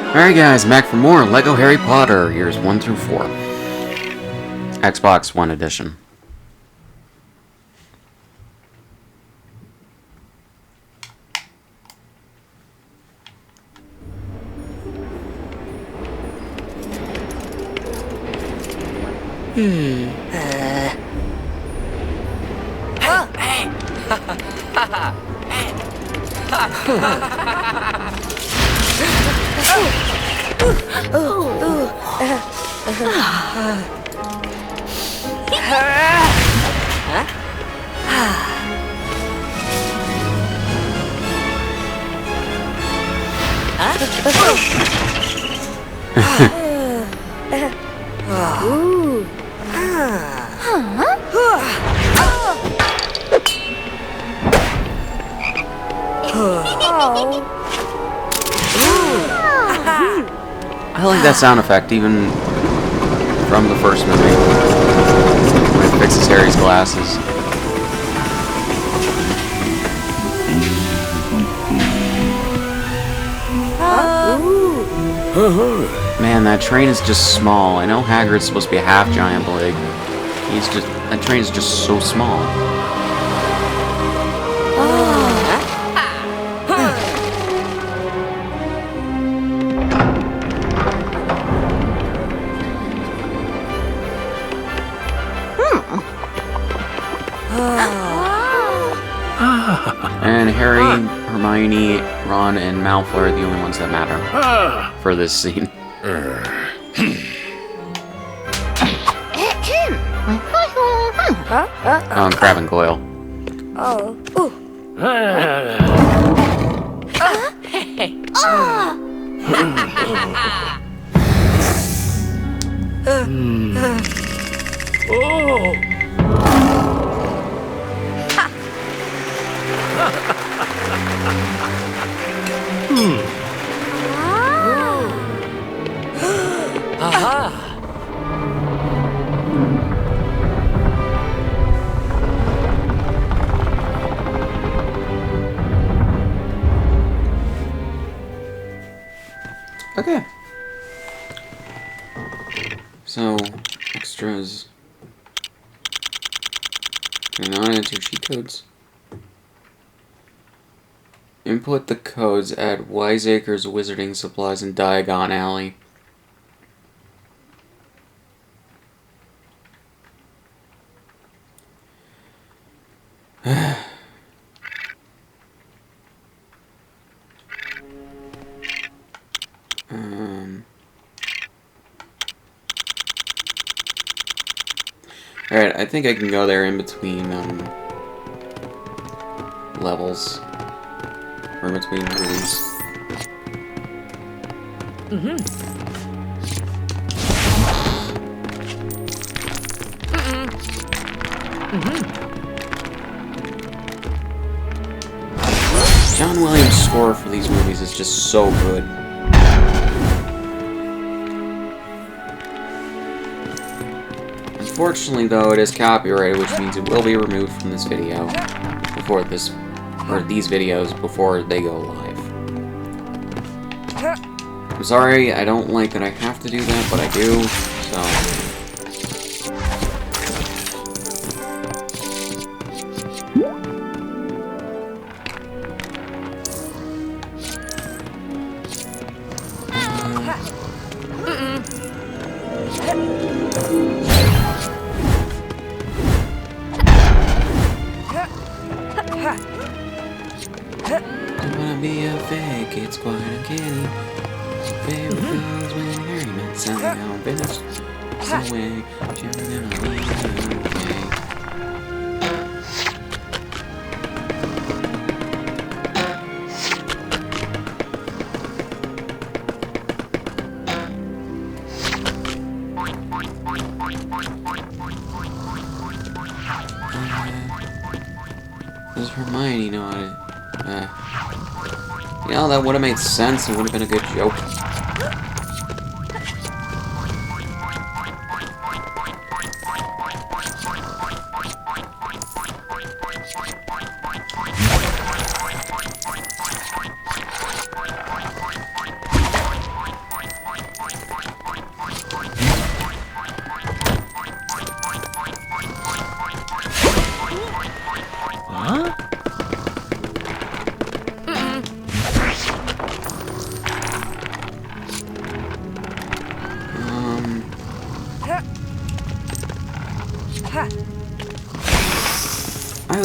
Alright guys, back for more LEGO Harry Potter, years 1 through 4. Xbox One edition. I like that sound effect, even from the first movie, when it fixes Harry's glasses. Man, that train is just small. I know Hagrid's supposed to be a half-giant, but like, that train is just so small. And Harry, Hermione, Ron, and Malfoy are the only ones that matter for this scene. Oh, and Crab and Goyle. Okay. So, extras. Do not enter cheat codes. Input the codes at Wiseacre's Wizarding Supplies in Diagon Alley. Alright, I think I can go there in between, levels. Or in between rooms. John Williams' score for these movies is just so good. Unfortunately, though, it is copyrighted, which means it will be removed from this video before these videos before they go live. I'm sorry, I don't like that I have to do that, but I do, so... Don't wanna be a fake, it's quite uncanny. Favorite feels when Harry met Sally on finished. Some way, you're gonna be okay. Does Hermione know how to... you know, that would have made sense and would have been a good joke.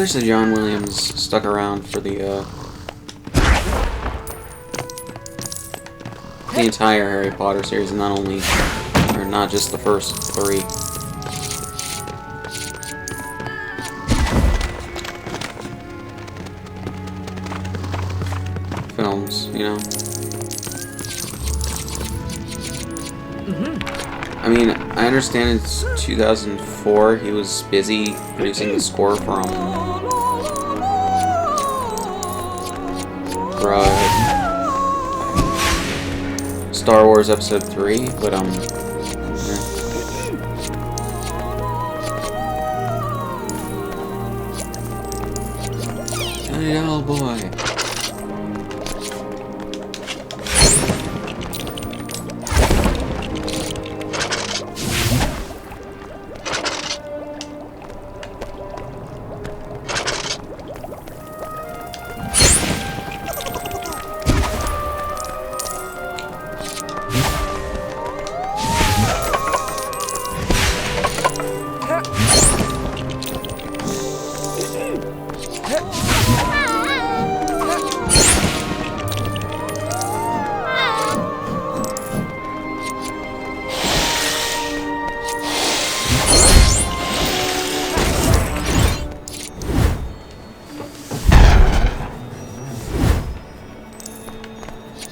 wish that John Williams stuck around for the entire Harry Potter series, and not just the first 3. Films, you know? I mean, I understand it's 2004, he was busy producing the score for Star Wars Episode 3, but, yeah. Hey, oh boy.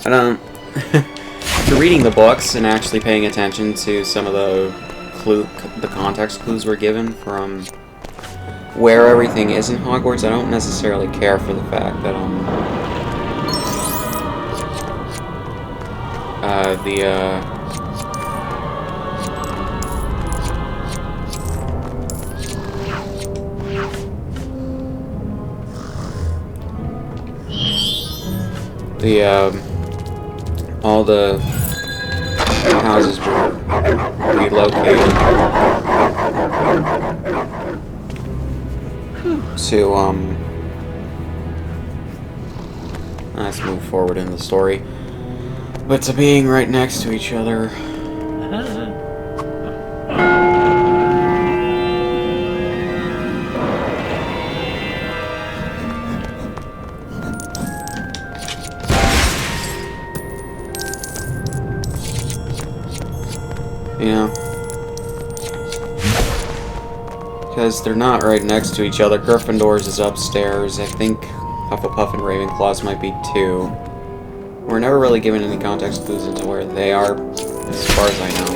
After reading the books and actually paying attention to some of the context clues we're given from where everything is in Hogwarts, I don't necessarily care for the fact that all the houses were relocated to, let's move forward in the story, but to being right next to each other. You know, because they're not right next to each other. Gryffindor's is upstairs. I think Hufflepuff and Ravenclaw's might be too. We're never really given any context clues into where they are, as far as I know.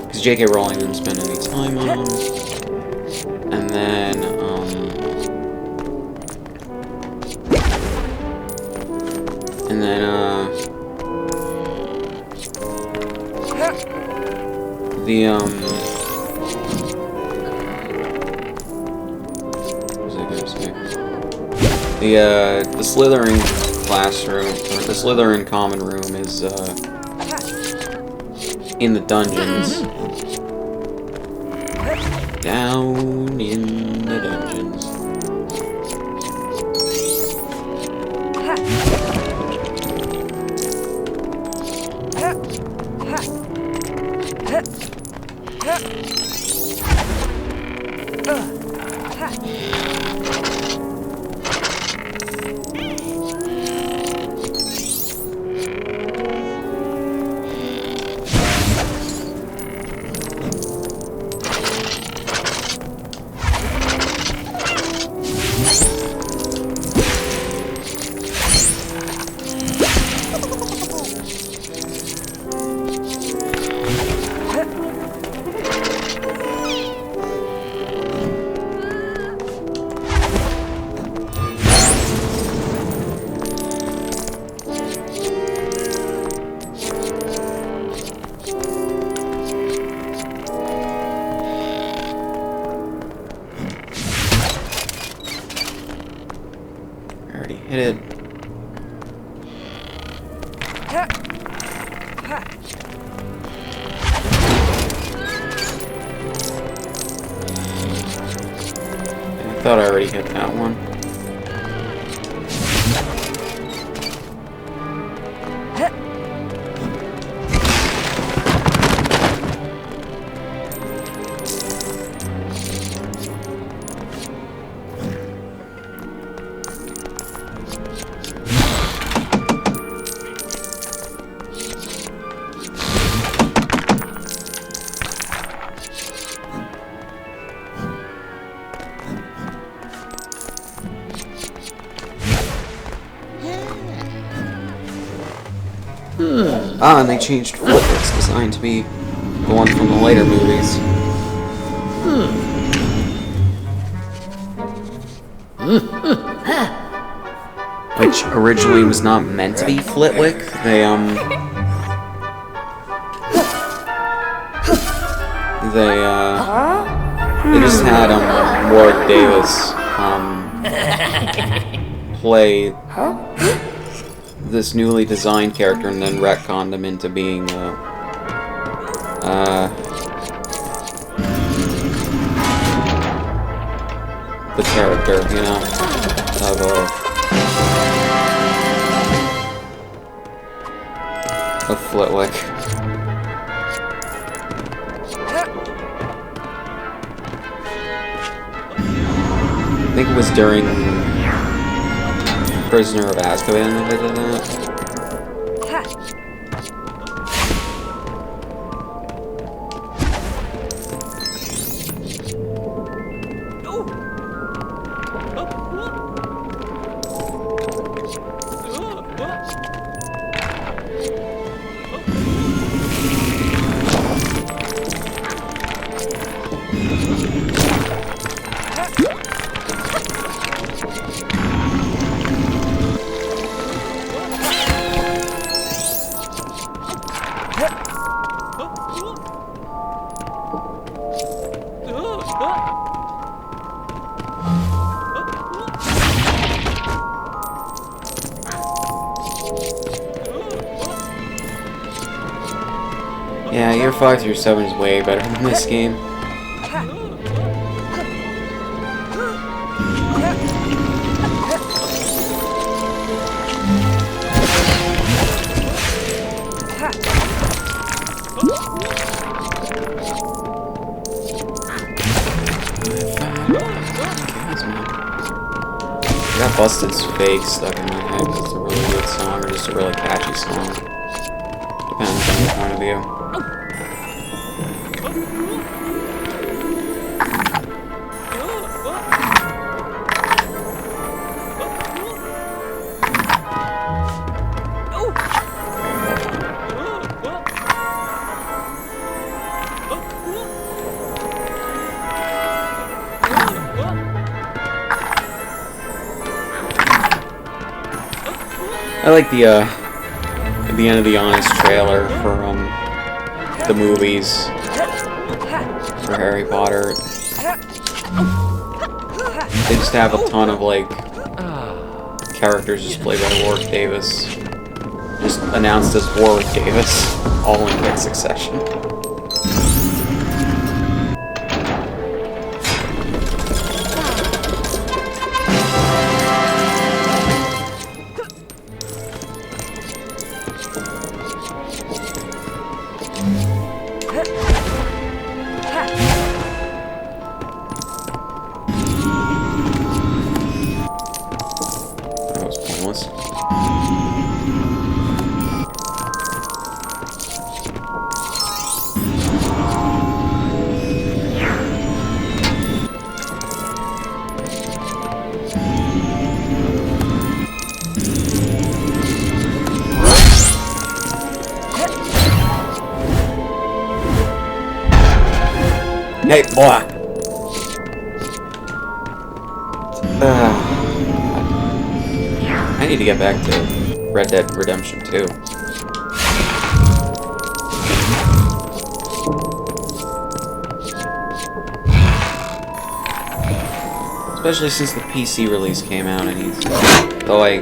Because J.K. Rowling didn't spend any time on them. And then, what was I gonna say? The Slytherin classroom, or the Slytherin common room is, in the dungeons. Down in the dungeons. Hit it. I thought I already hit that one. Ah, and they changed Flitwick's design to be the one from the later movies. Which originally was not meant to be Flitwick. They just had Warwick Davis play this newly designed character and then retconned him into being the character, you know, of Flitwick. I think it was during Prisoner of Azkaban that they did that. Yeah, year 5 through 7 is way better than this game. That Busted's Fake stuck in my head because it's a really good song or just a really catchy song. Depends on your point of view. I like the end of the Honest trailer for the movies for Harry Potter. They just have a ton of like characters just played by Warwick Davis, just announced as Warwick Davis, all in quick succession. That was pointless. Hey, boy! I need to get back to Red Dead Redemption 2. Especially since the PC release came out, I need to. Though I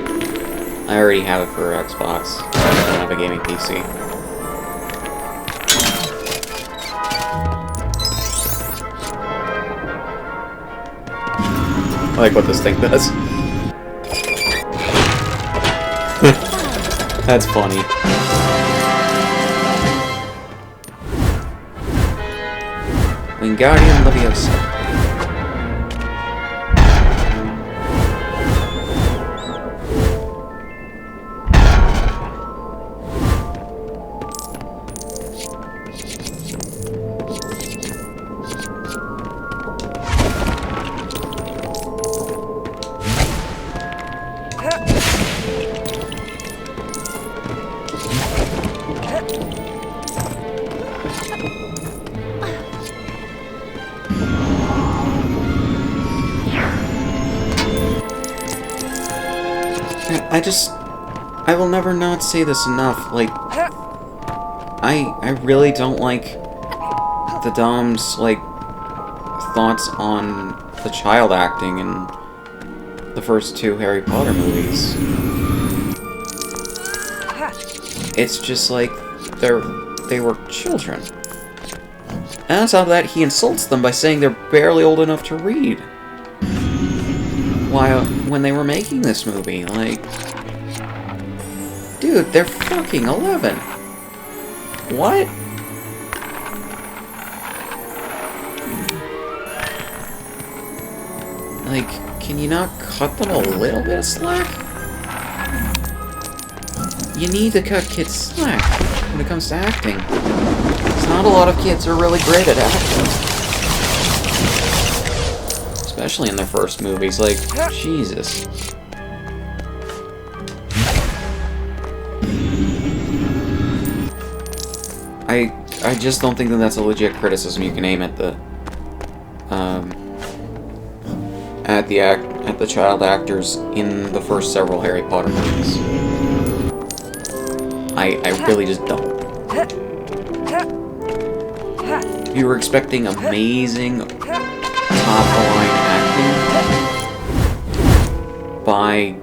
already have it for Xbox. I don't have a gaming PC. I like what this thing does. That's funny. Wingardium Leviosa. I will never not say this enough, like, I really don't like the Dom's, like, thoughts on the child acting in the first 2 Harry Potter movies. It's just like, they were children. And on top of that, he insults them by saying they're barely old enough to read. When they were making this movie, like... Dude, they're fucking 11. What? Like, can you not cut them a little bit of slack? You need to cut kids slack when it comes to acting. Because not a lot of kids are really great at acting. Especially in their first movies, like, Jesus. I just don't think that that's a legit criticism you can aim at the child actors in the first several Harry Potter movies. I really just don't. If you were expecting amazing top-line acting by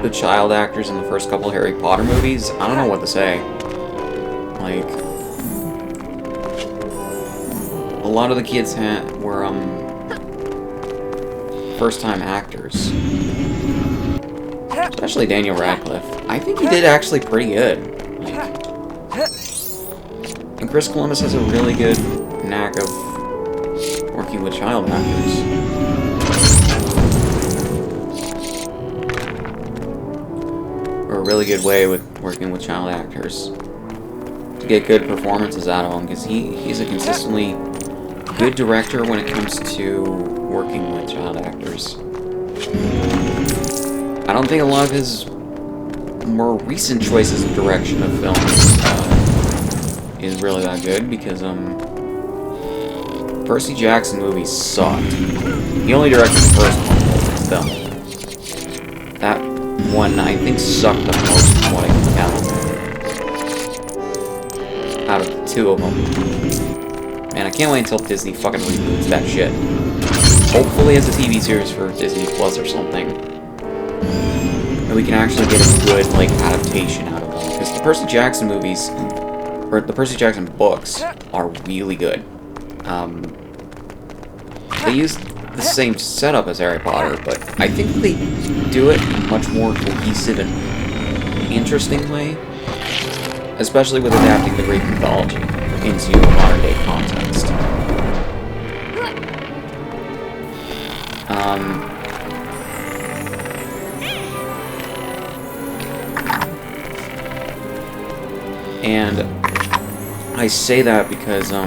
the child actors in the first couple of Harry Potter movies, I don't know what to say. Like, a lot of the kids were first-time actors. Especially Daniel Radcliffe. I think he did actually pretty good. Like, and Chris Columbus has a really good knack of working with child actors. Or a really good way with working with child actors to get good performances out of them, because he's a consistently good director when it comes to working with child actors. I don't think a lot of his more recent choices of direction of films is really that good, because Percy Jackson movies sucked. He only directed the first one, film. That one, I think, sucked the most from what I can tell. Out of the 2 of them. Man, I can't wait until Disney fucking reboots that shit. Hopefully as a TV series for Disney Plus or something. And we can actually get a good, like, adaptation out of them. Because the Percy Jackson movies, or the Percy Jackson books, are really good. They use the same setup as Harry Potter, but I think they do it in a much more cohesive and interesting way. Especially with adapting the Greek mythology into a modern-day context. And I say that because I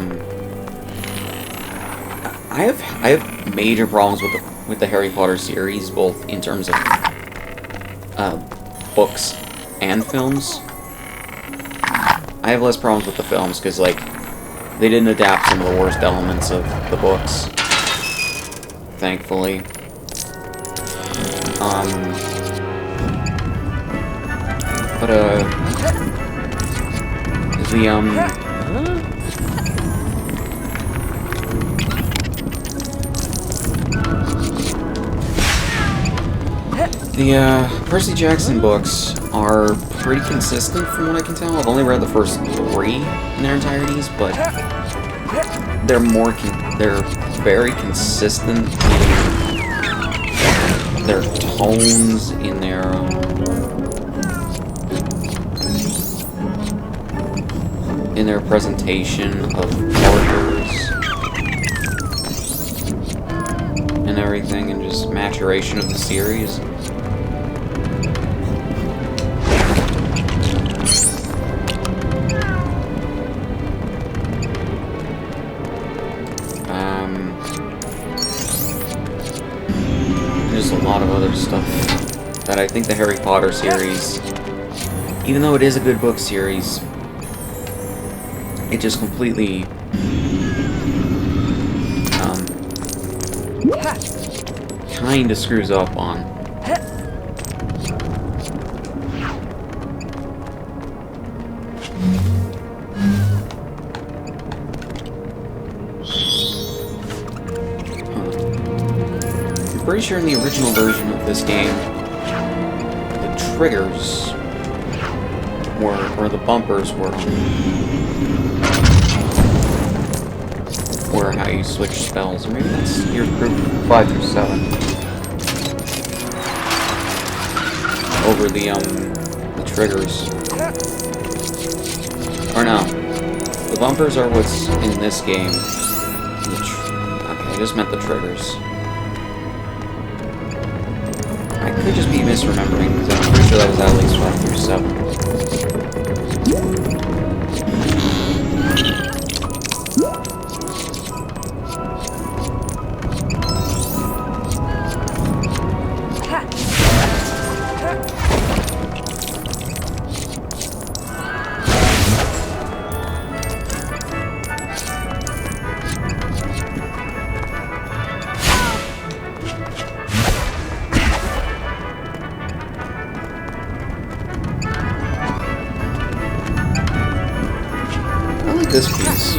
have major problems with the Harry Potter series, both in terms of books and films. I have less problems with the films because, like, they didn't adapt some of the worst elements of the books, thankfully. The Percy Jackson books are pretty consistent from what I can tell. I've only read the first 3 in their entirities, but they're very consistent in their tones, in their presentation of characters and everything, and just maturation of the series. There's a lot of other stuff that I think the Harry Potter series, even though it is a good book series, it just completely kind of screws up on. pretty sure in the original version of this game, the triggers were the bumpers were how you switch spells. Or maybe that's years 5 through 7. Over the triggers. Or no. The bumpers are what's in this game. Okay, I just meant the triggers. I could just be misremembering, because I'm pretty sure that was at least 5 through 7. This piece.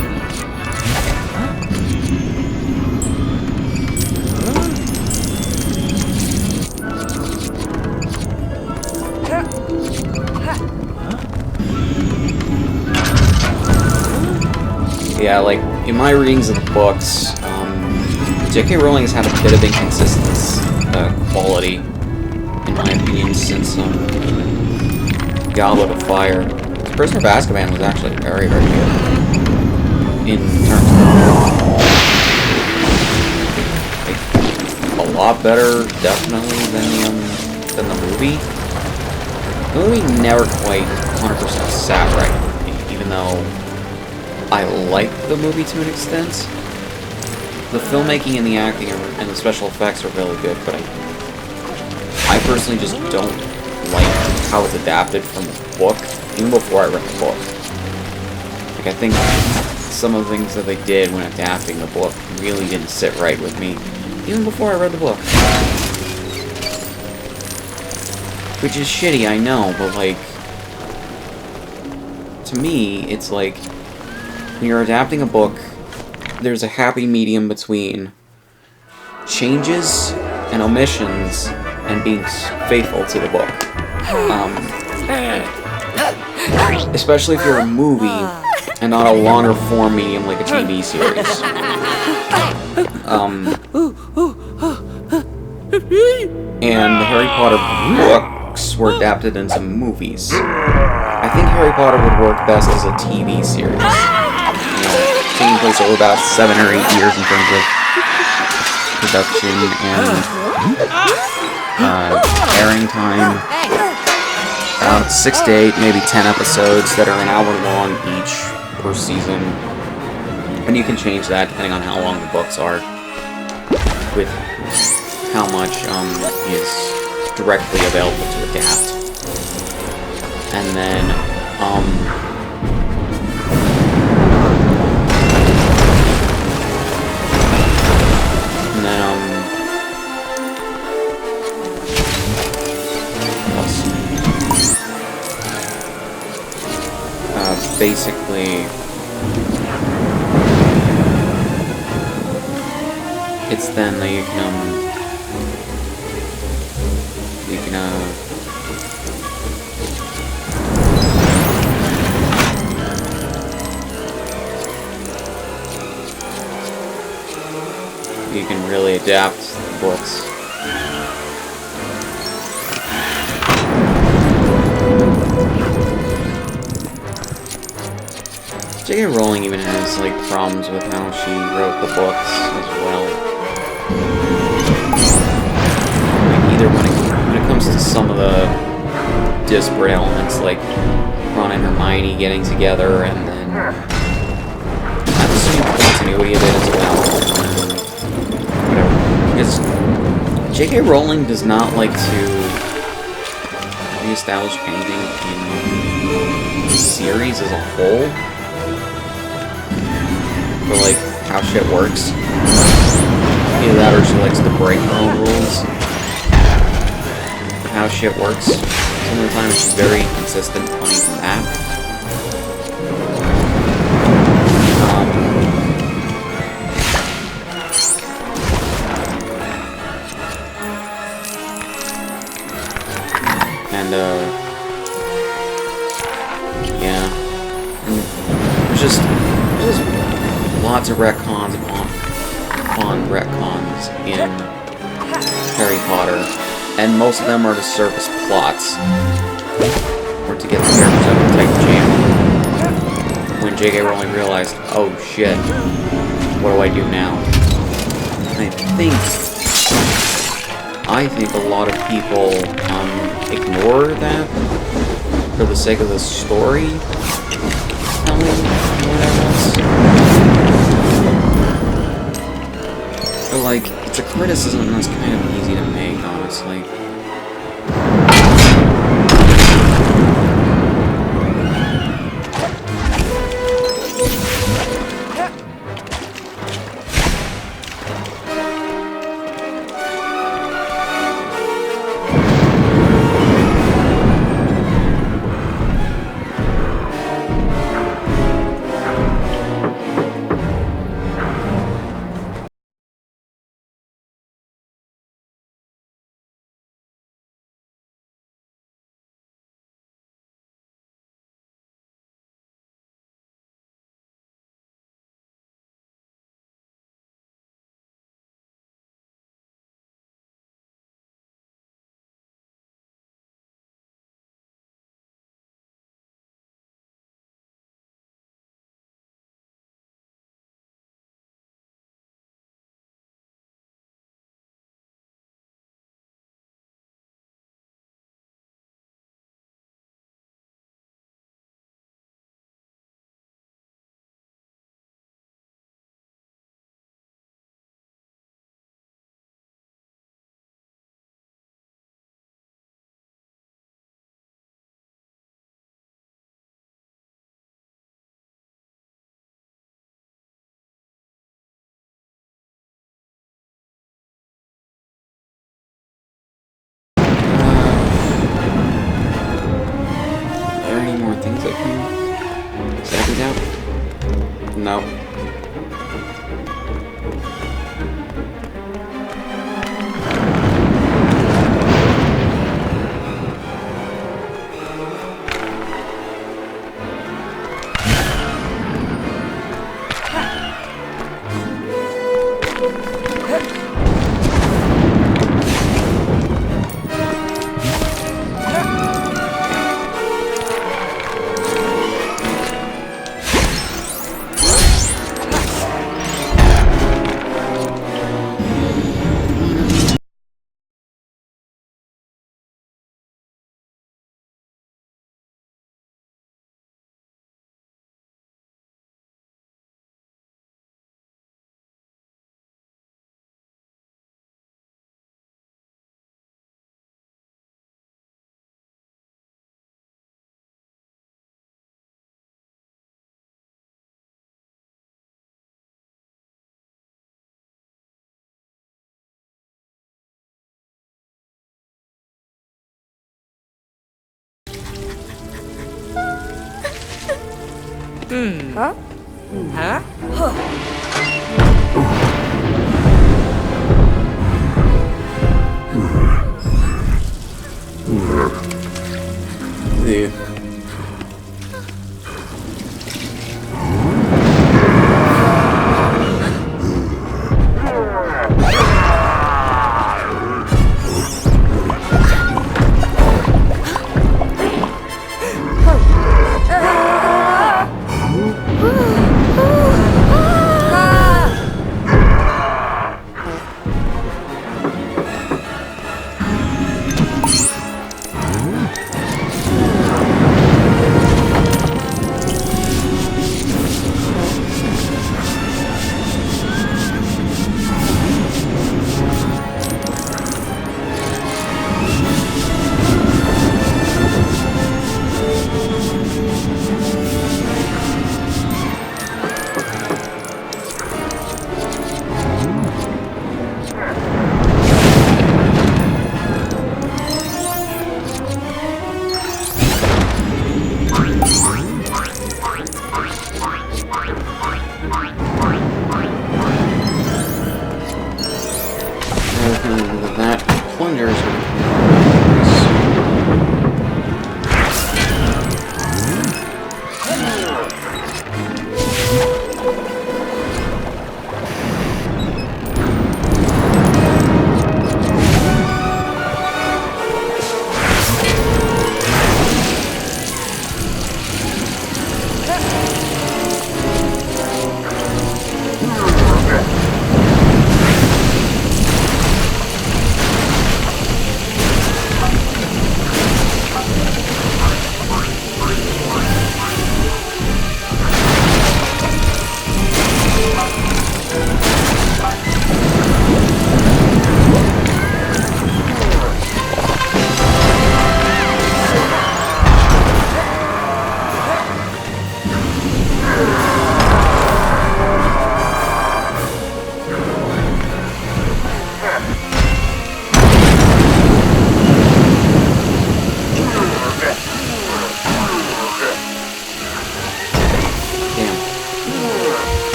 Yeah, like, in my readings of the books, J.K. Rowling has had a bit of inconsistent quality, in my opinion, since Goblet of Fire. Prisoner of Azkaban was actually very, very good. In terms of like, a lot better, definitely, than the movie. The movie never quite 100% sat right with me, even though I liked the movie to an extent. The filmmaking and the acting and the special effects are really good, but I personally just don't like how it's adapted from the book, even before I read the book. Like, I think some of the things that they did when adapting the book really didn't sit right with me, even before I read the book. Which is shitty, I know, but, like, to me, it's like, when you're adapting a book, there's a happy medium between changes and omissions and being faithful to the book. Especially if you're a movie and not a longer form medium like a TV series. And the Harry Potter books were adapted into movies. I think Harry Potter would work best as a TV series. You know, taking place over about 7 or 8 years in terms of production and airing time. 6 to 8, maybe 10 episodes that are an hour long each per season. And you can change that depending on how long the books are, with how much is directly available to adapt. And then, basically, it's then that you can really adapt the books. J.K. Rowling even has, like, problems with how she wrote the books as well. Like, either when it comes to some of the disparate elements, like Ron and Hermione getting together, and then I'm assuming the continuity of it as well. Whatever. Because J.K. Rowling does not like to reestablish anything in the series as a whole. For, like, how shit works. Either that or she likes to break her own rules for how shit works. Some of the time she's very consistent on even that. there's just lots of retcons upon retcons in Harry Potter, and most of them are to service plots, or to get the characters out of a tight jam. When J.K. Rowling realized, oh shit, what do I do now? And I think a lot of people ignore that for the sake of the story telling, whatever else. But like, it's a criticism that's kind of easy to make, honestly. Are there any more things I can save out? No. Huh? Huh? Yeah.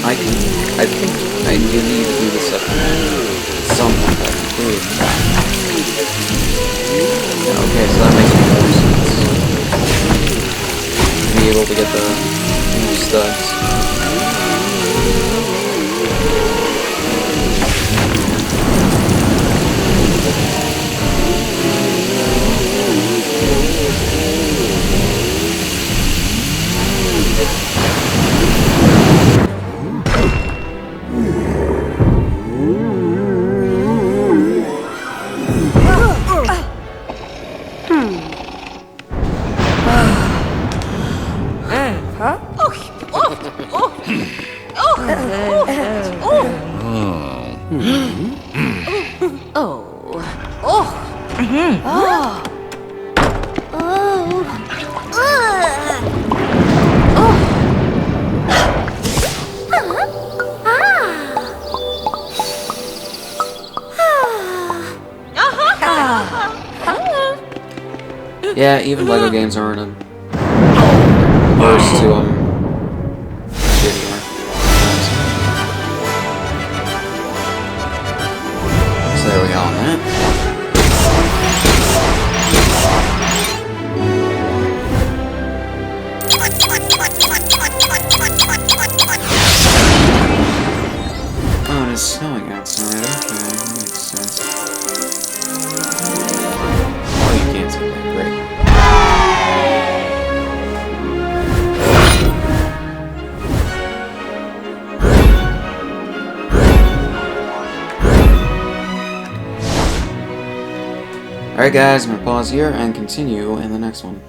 I think I do need to do this up somewhat, I believe. Yeah, okay, so that makes more sense. Be able to get the new studs. Yeah, even LEGO games aren't averse to shitty art. So there we go on that. Oh, it is snowing outside. Okay, that makes sense. Oh, you can't see that. Great. Alright guys, I'm gonna pause here and continue in the next one.